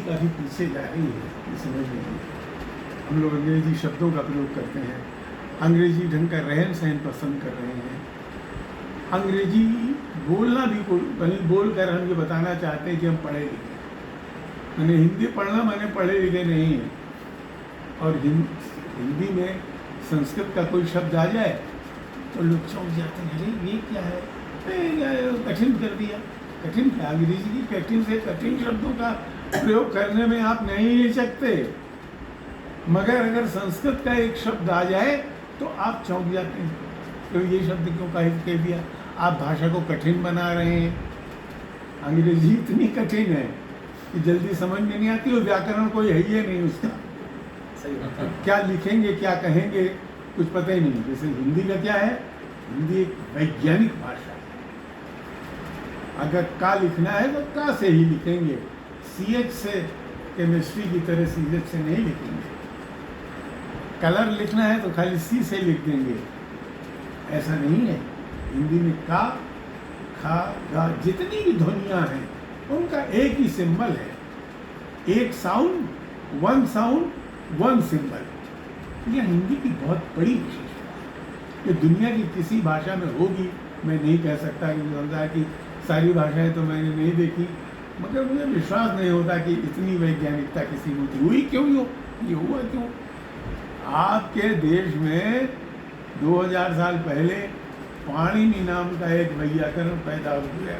का भी पीछे जा रही है, ये समझ लीजिए। हम लोग अंग्रेजी शब्दों का प्रयोग करते हैं, अंग्रेजी ढंग का रहन सहन पसंद कर रहे हैं, अंग्रेजी बोलना भी बोल कर हम ये बताना चाहते हैं कि हम पढ़े लिखे। मैंने हिंदी पढ़ना मैंने पढ़े लिखे नहीं है। और हिंदी में संस्कृत का कोई शब्द आ जाए तो लोग चौंक जाते हैं, अरे ये क्या है, कठिन कर दिया। कठिन क्या, अंग्रेजी की कठिन से कठिन शब्दों का प्रयोग करने में आप नहीं हिचकते, मगर अगर संस्कृत का एक शब्द आ जाए तो आप चौंक जाते हैं, तो ये शब्द क्यों कह दिया। आप भाषा को कठिन बना रहे हैं। अंग्रेजी इतनी कठिन है कि जल्दी समझ में नहीं आती, और व्याकरण कोई है ही नहीं उसका। सही बात है। क्या लिखेंगे क्या कहेंगे कुछ पता ही नहीं। जैसे हिंदी का क्या है, हिंदी एक वैज्ञानिक भाषा है। अगर का लिखना है तो का से ही लिखेंगे, CH से केमिस्ट्री की तरह CH से नहीं लिखेंगे। कलर लिखना है तो खाली C से लिख देंगे, ऐसा नहीं है। हिंदी में का, खा, गा जितनी भी ध्वनियाँ हैं उनका एक ही सिंबल है, एक साउंड, वन सिंबल। यह हिंदी की बहुत बड़ी विशेषता है। ये दुनिया की किसी भाषा में होगी मैं नहीं कह सकता, क्योंकि समझा है कि सारी भाषाएं तो मैंने नहीं देखी, मगर मुझे विश्वास नहीं होता कि इतनी वैज्ञानिकता किसी में हुई। क्यों ये हुआ क्यों? आपके देश में 2000 साल पहले पाणिनि नाम का एक वैयाकरण पैदा हो गया।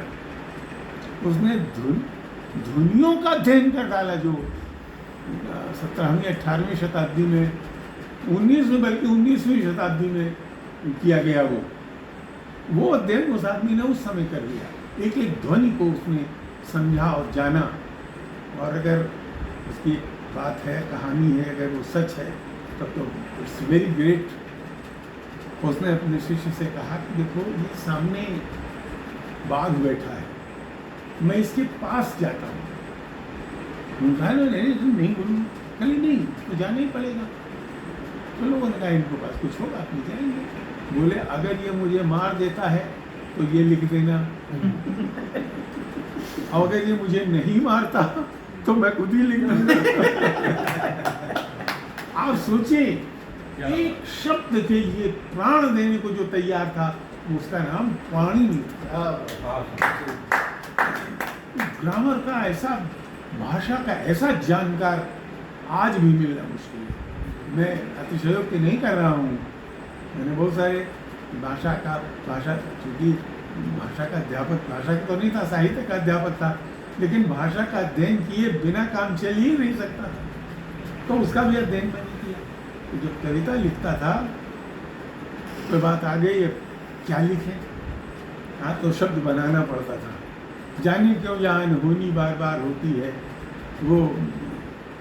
उसने ध्वनियों का अध्ययन कर डाला, जो 17वीं 18वीं शताब्दी में, 19वीं शताब्दी में किया गया। वो अध्ययन उस आदमी ने उस समय कर लिया। एक एक ध्वनि को उसने समझा और जाना। और अगर उसकी बात है, कहानी है, अगर वो सच है तब तो इट्स वेरी ग्रेट। उसने अपने शिष्य से कहा कि देखो ये सामने बाघ बैठा है, मैं इसके पास जाता हूँ। उन्होंने नहीं गुरु, कहीं नहीं तो जाना ही पड़ेगा। तो लोगों ने कहा इनको पास कुछ होगा, आप नहीं जाएंगे। बोले अगर ये मुझे मार देता है तो ये लिख देना, और अगर ये मुझे नहीं मारता तो मैं खुद ही लिख दूंगा। आप सोचिए, एक शब्द के लिए प्राण देने को जो तैयार था उसका नाम पाणिनि था। ग्रामर का ऐसा, भाषा का ऐसा जानकार आज भी मिलना मुश्किल है। मैं अतिशयोक्ति नहीं कर रहा हूँ। मैंने बहुत सारे भाषा चूँकि भाषा का अध्यापक, भाषा का तो नहीं था, साहित्य का अध्यापक था, लेकिन भाषा का अध्ययन किए बिना काम चल ही नहीं सकता था, तो उसका भी अध्ययन मैंने किया। तो जब कविता लिखता था तो बात आ गई अब क्या लिखें। हाँ, तो शब्द बनाना पड़ता था। जाने क्यों यहाँ अनहोनी बार बार होती है। वो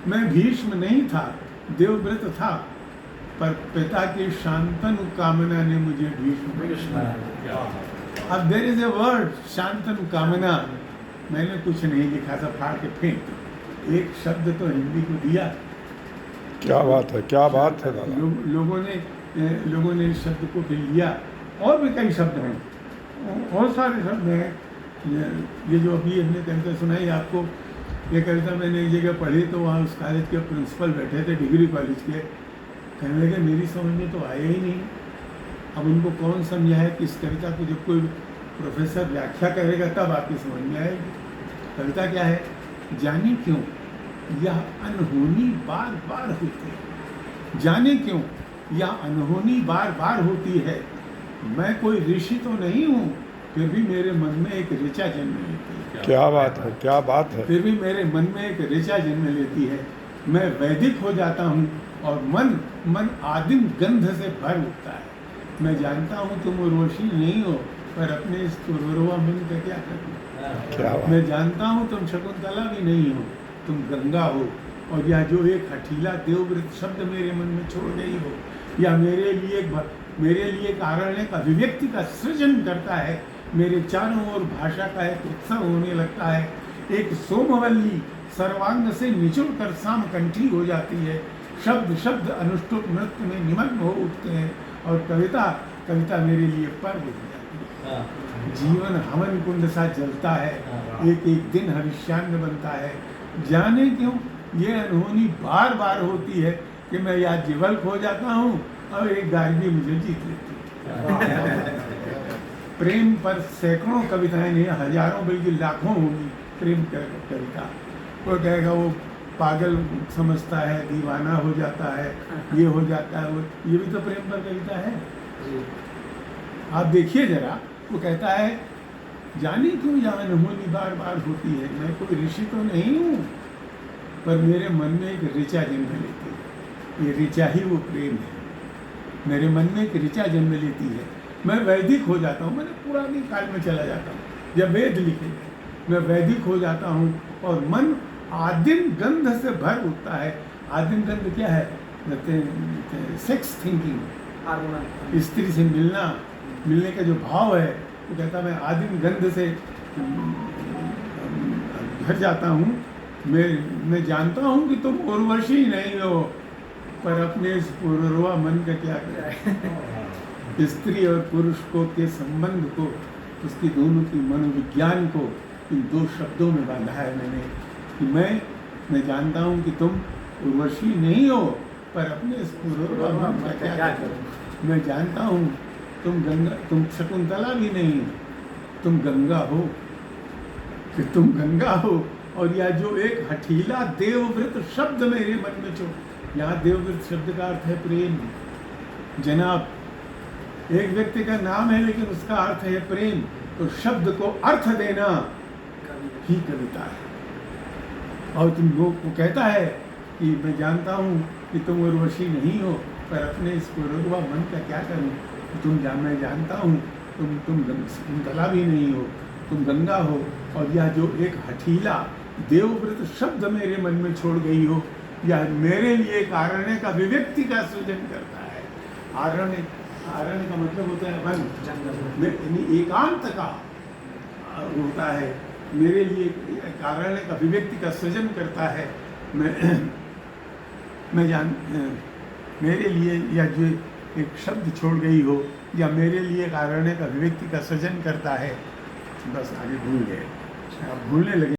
मैं भीष्म नहीं था, देवव्रत था, पर पिता की शांतनु कामना ने मुझे भीष्म। अब there is a word Shantanu कामना, मैंने कुछ नहीं लिखा था, फाड़ के फेंक। एक शब्द तो हिंदी को दिया। क्या बात है, क्या बात है दादा। लोगों ने इस शब्द को फिर लिया। और भी कई शब्द हैं, बहुत सारे शब्द हैं। ये जो अभी हमने कविता सुनाई आपको, ये कविता मैंने एक जगह पढ़ी तो वहाँ उस कॉलेज के प्रिंसिपल बैठे थे, डिग्री कॉलेज के, कहने लगे मेरी समझ में तो आया ही नहीं। अब उनको कौन समझा है कि इस कविता को जब कोई प्रोफेसर व्याख्या करेगा तब आपकी समझ में आएगी। कविता क्या है? जाने क्यों यह अनहोनी बार बार होती है। जाने क्यों यह अनहोनी बार बार होती है। मैं कोई ऋषि तो नहीं हूँ, फिर भी मेरे मन में एक ऋचा जन्म लेती है। क्या बात है, क्या बात है। फिर भी मेरे मन में एक ऋचा जन्म लेती है। मैं वैदिक हो जाता हूँ और मन आदिम गंध से भर उठता है। मैं जानता हूँ तुम उर्वशी नहीं हो, पर अपने इस पुरवरवा मन का क्या करूँ। मैं जानता हूँ तुम शकुंतला भी नहीं हो, तुम गंगा हो, और यह जो एक हठीला देवव्रत शब्द मेरे मन में छोड़ गई हो, या मेरे लिए कारण एक अभिव्यक्ति का सृजन करता है। मेरे चारों ओर भाषा का एक उत्सव होने लगता है। एक सोमवल्ली सर्वांग से निचुड़ कर सामकंठी हो जाती है। शब्द शब्द अनुष्टुप नृत्य में निमग्न हो उठते हैं, और कविता मेरे लिए पर्व हो जाती है। जीवन हवन कुंड सा जलता है, एक एक दिन हविष्यान्न बनता है। जाने क्यों ये अनहोनी बार बार होती है कि मैं या जीवल खो जाता हूँ और एक गार्गी मुझे जीत लेती है। प्रेम पर सैकड़ों कविताएं नहीं, हजारों बल्कि लाखों होंगी प्रेम कविता। वो कहेगा वो पागल समझता है, दीवाना हो जाता है, ये हो जाता है, वो ये भी तो प्रेम पर कविता है। आप देखिए जरा, वो कहता है जाने क्यों यहाँ अनहोनी बार बार होती है, मैं कोई ऋषि तो नहीं हूँ पर मेरे मन में एक ऋचा जन्म लेती है। ये ऋचा ही वो प्रेम है। मेरे मन में एक ऋचा जन्म लेती है, मैं वैदिक हो जाता हूँ, मैंने पुराने काल में चला जाता हूँ जब वेद लिखे, मैं वैदिक हो जाता हूँ और मन आदिम गंध से भर उठता है। आदिम गंध क्या है? सेक्स थिंकिंग, स्त्री से मिलने का जो भाव है, वो कहता मैं आदिम गंध से भर जाता हूँ। मैं जानता हूँ कि तुम उर्वशी नहीं हो, पर अपने इस पुरुरवा मन का क्या करें। स्त्री और पुरुष को के संबंध को, उसकी दोनों की मनोविज्ञान को इन दो शब्दों में बांधा है मैंने कि मैं जानता हूँ कि तुम उर्वशी नहीं हो, पर अपने इस पुरुरवा मन का क्या करें। मैं जानता हूँ तुम शकुंतला भी नहीं, तुम गंगा हो, कि तुम गंगा हो। और यह जो एक हठीला देवव्रत शब्द मेरे मन में छो, यहाँ देवव्रत शब्द का अर्थ है प्रेम। जनाब, एक व्यक्ति का नाम है लेकिन उसका अर्थ है प्रेम, तो शब्द को अर्थ देना ही कविता है। और तुम लोग को कहता है कि मैं जानता हूँ कि तुम उर्वशी नहीं हो, पर अपने इस पुरुरवा मन का क्या करूँ। मैं जानता हूँ तुम शकुंतला भी नहीं हो, तुम गंगा हो। और यह जो एक हठीला देवव्रत शब्द मेरे मन में छोड़ गई हो, यह मेरे लिए एक आरण्य का अभिव्यक्ति का सृजन करता है। आरण्य का मतलब होता है वन, यानी एकांत का होता है। मेरे लिए एक आरण्य का अभिव्यक्ति का सृजन करता है। मेरे लिए या जो एक शब्द छोड़ गई हो, या मेरे लिए एक आरण्य का अभिव्यक्ति का सृजन करता है। बस आगे भूल गए, आप भूलने लगे।